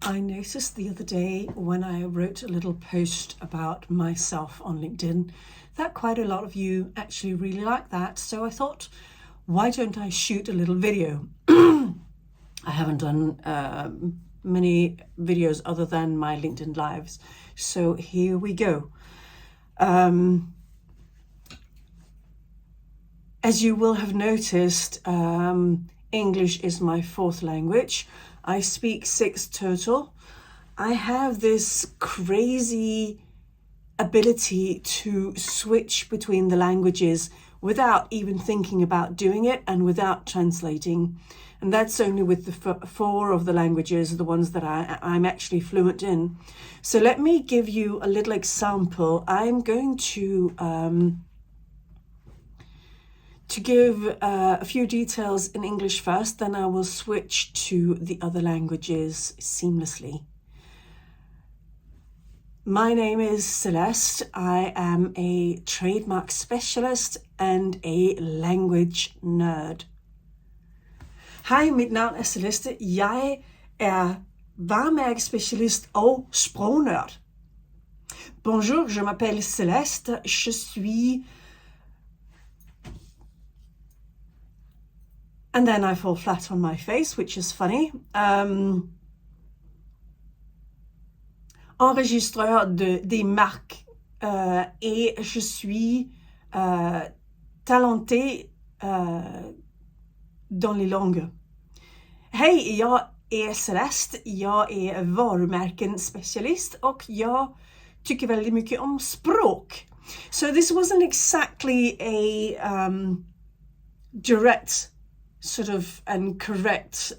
I noticed the other day when I wrote a little post about myself on LinkedIn that quite a lot of you actually really like that. So I thought, why don't I shoot a little video? I haven't done many videos other than my LinkedIn lives. So here we go. As you will have noticed, English is my fourth language. I speak 6 total. I have this crazy ability to switch between the languages without even thinking about doing it and without translating. And that's only with the 4 of the languages, the ones that I'm actually fluent in. So let me give you a little example. I'm going to give a few details in English first, then I will switch to the other languages seamlessly. My name is Celeste. I am a trademark specialist and a language nerd. Hej, mit navn er Celeste. Jeg er varemærkespecialist og sprognørd. Bonjour, je m'appelle Celeste. Je suis... And then I fall flat on my face, which is funny. Enregistreur des marques et je suis talenté dans les langues. Hej, jag är Celeste. Jag är varumärken specialist och jag tycker väldigt mycket om språk. So this wasn't exactly a direct sort of and correct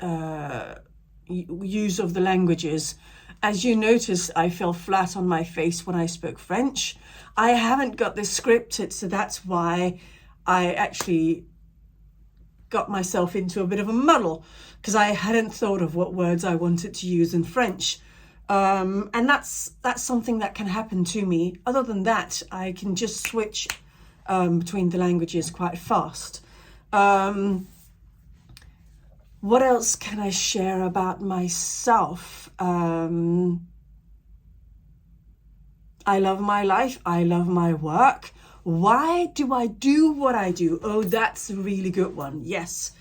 use of the languages. As you notice, I fell flat on my face when I spoke French. I haven't got this scripted, so that's why I actually got myself into a bit of a muddle, because I hadn't thought of what words I wanted to use in French. And that's something that can happen to me. Other than that, I can just switch between the languages quite fast. What else can I share about myself? I love my life. I love my work. Why do I do what I do? Oh, that's a really good one. Yes.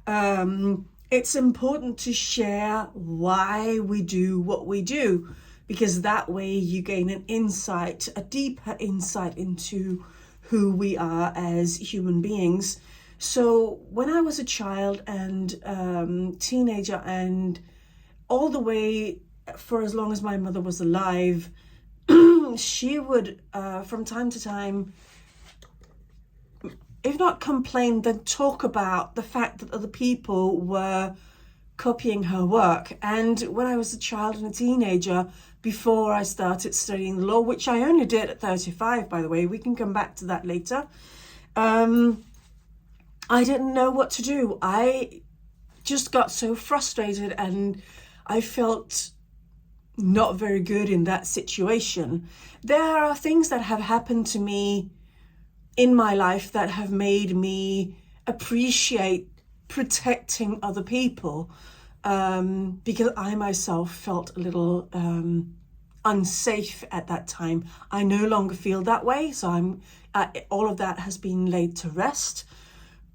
It's important to share why we do what we do, because that way you gain an insight, a deeper insight into who we are as human beings. So when I was a child and teenager and all the way for as long as my mother was alive, she would from time to time, if not complain, then talk about the fact that other people were copying her work. And when I was a child and a teenager, before I started studying law, which I only did at 35, by the way, we can come back to that later, I didn't know what to do. I just got so frustrated and I felt not very good in that situation. There are things that have happened to me in my life that have made me appreciate protecting other people, because I myself felt a little unsafe at that time. I no longer feel that way, so all of that has been laid to rest.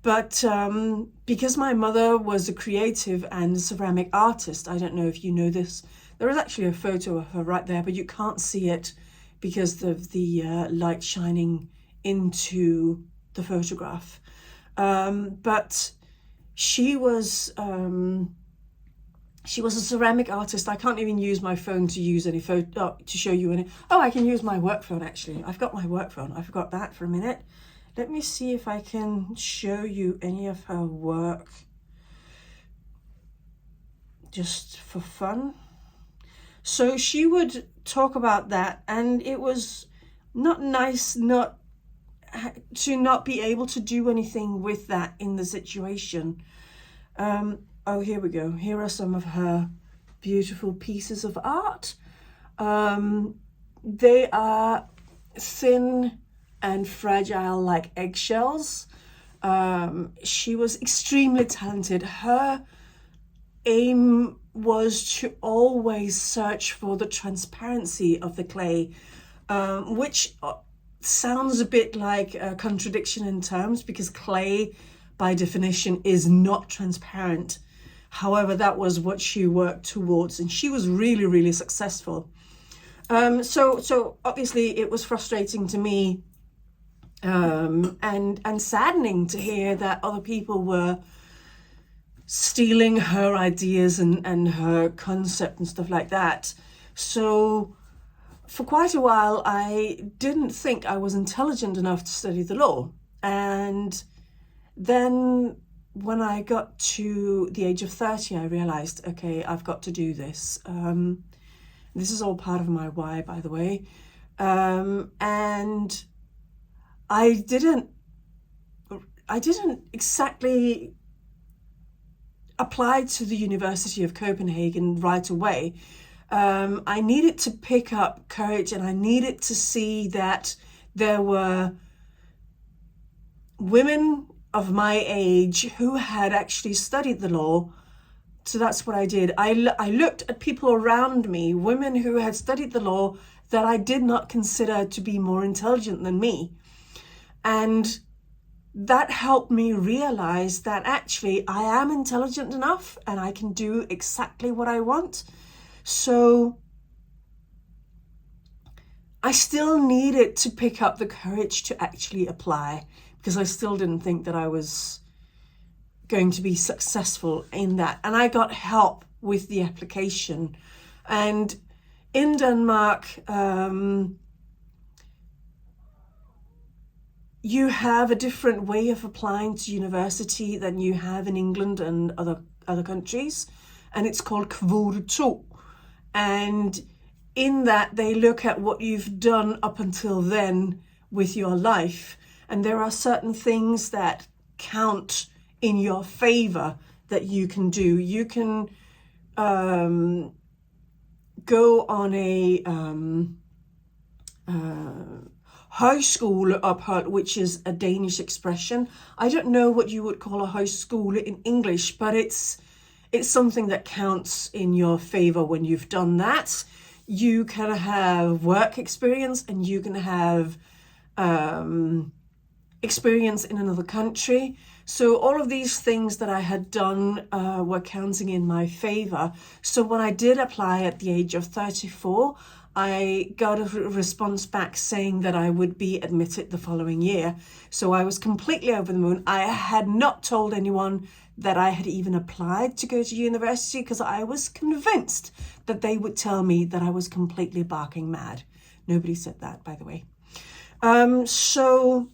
But because my mother was a creative and ceramic artist, I don't know if you know this, there is actually a photo of her right there, but you can't see it because of the light shining into the photograph. But she was a ceramic artist. I can't even use my phone to use any photo to show you any. Oh, I can use my work phone actually. I've got my work phone. I forgot that for a minute. Let me see if I can show you any of her work just for fun. So she would talk about that, and it was not nice to not be able to do anything with that in the situation. Oh, here we go. Here are some of her beautiful pieces of art. They are thin and fragile like eggshells. She was extremely talented. Her aim was to always search for the transparency of the clay, which sounds a bit like a contradiction in terms, because clay by definition is not transparent. However, that was what she worked towards, and she was really, really successful. So obviously it was frustrating to me, and saddening to hear that other people were stealing her ideas and her concept and stuff like that. So for quite a while, I didn't think I was intelligent enough to study the law. And then when I got to the age of 30, I realized, okay, I've got to do this. This is all part of my why, by the way. And I didn't exactly apply to the University of Copenhagen right away. I needed to pick up courage, and I needed to see that there were women of my age who had actually studied the law. So that's what I did. I looked at people around me, women who had studied the law that I did not consider to be more intelligent than me. And that helped me realize that actually I am intelligent enough and I can do exactly what I want. So I still needed to pick up the courage to actually apply, because I still didn't think that I was going to be successful in that. And I got help with the application. And in Denmark, you have a different way of applying to university than you have in England and other countries. And it's called Kvote 2. And in that, they look at what you've done up until then with your life. And there are certain things that count in your favor that you can do. You can go on a højskoleophold, which is a Danish expression. I don't know what you would call a højskole in English, but it's something that counts in your favor when you've done that. You can have work experience, and you can have experience in another country. So all of these things that I had done were counting in my favor. So when I did apply at the age of 34, I got a response back saying that I would be admitted the following year. So I was completely over the moon. I had not told anyone that I had even applied to go to university, because I was convinced that they would tell me that I was completely barking mad. Nobody said that, by the way. So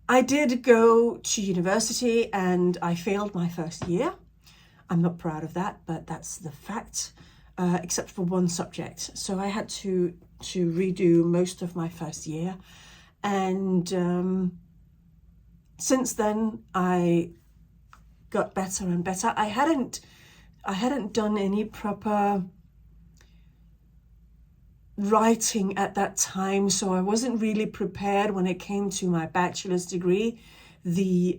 I did go to university, and I failed my first year. I'm not proud of that, but that's the fact, except for one subject. So I had to redo most of my first year. And since then, I got better and better. I hadn't done any proper writing at that time, so I wasn't really prepared when it came to my bachelor's degree. The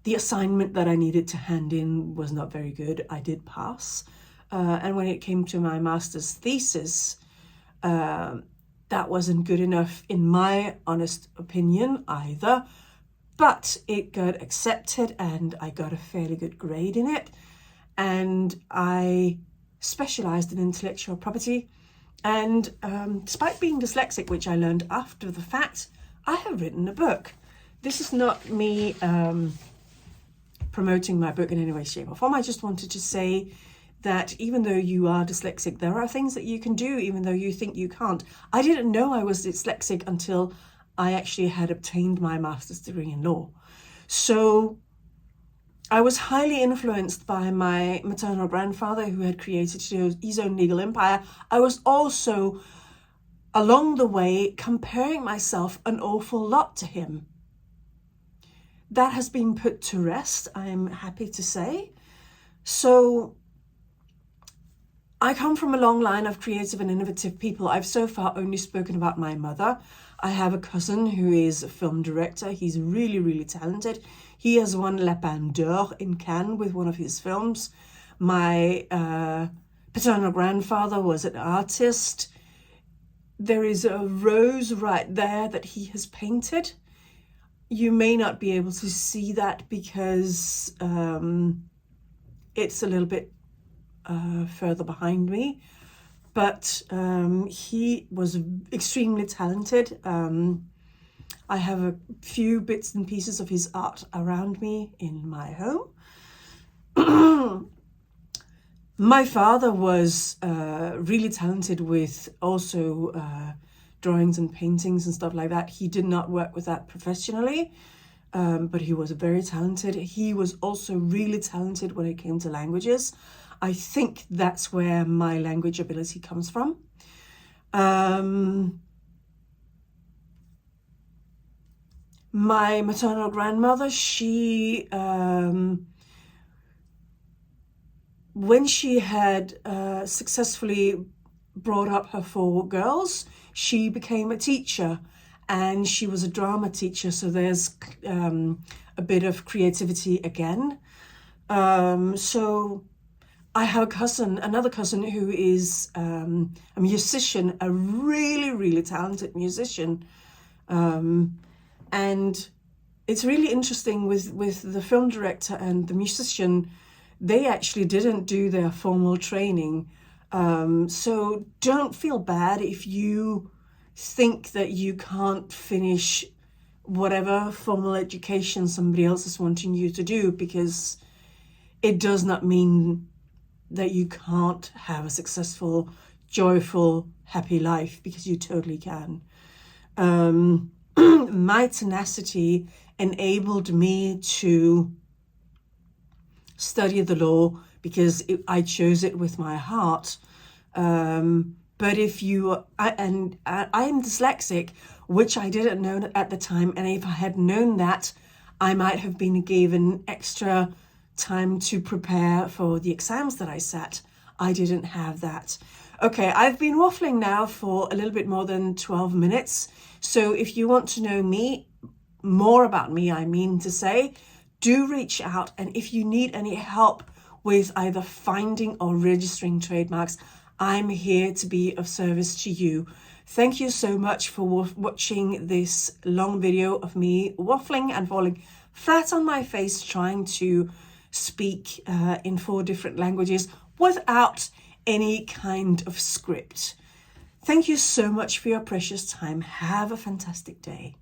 assignment that I needed to hand in was not very good. I did pass. And when it came to my master's thesis, that wasn't good enough in my honest opinion either. But it got accepted, and I got a fairly good grade in it. And I specialized in intellectual property. And despite being dyslexic, which I learned after the fact, I have written a book. This is not me promoting my book in any way, shape or form. I just wanted to say that even though you are dyslexic, there are things that you can do even though you think you can't. I didn't know I was dyslexic until I actually had obtained my master's degree in law. So I was highly influenced by my maternal grandfather, who had created his own legal empire. I was also, along the way, comparing myself an awful lot to him. That has been put to rest, I'm happy to say. So I come from a long line of creative and innovative people. I've so far only spoken about my mother. I have a cousin who is a film director. He's really, really talented. He has won La Palme d'Or in Cannes with one of his films. My paternal grandfather was an artist. There is a rose right there that he has painted. You may not be able to see that because it's a little bit further behind me. But he was extremely talented. I have a few bits and pieces of his art around me in my home. My father was really talented with also drawings and paintings and stuff like that. He did not work with that professionally, but he was very talented. He was also really talented when it came to languages. I think that's where my language ability comes from. My maternal grandmother, she, when she had successfully brought up her 4 girls, she became a teacher, and she was a drama teacher, so there's a bit of creativity again. So I have a cousin, another cousin who is a musician, a really, really talented musician. And it's really interesting with the film director and the musician, they actually didn't do their formal training. So don't feel bad if you think that you can't finish whatever formal education somebody else is wanting you to do, because it does not mean that you can't have a successful, joyful, happy life, because you totally can. My tenacity enabled me to study the law because I chose it with my heart. But if you, I'm dyslexic, which I didn't know at the time, and if I had known that, I might have been given extra time to prepare for the exams that I sat. I didn't have that. Okay, I've been waffling now for a little bit more than 12 minutes. So if you want to know more about me, I mean to say, do reach out. And if you need any help with either finding or registering trademarks, I'm here to be of service to you. Thank you so much for watching this long video of me waffling and falling flat on my face trying to speak in 4 different languages without any kind of script. Thank you so much for your precious time. Have a fantastic day.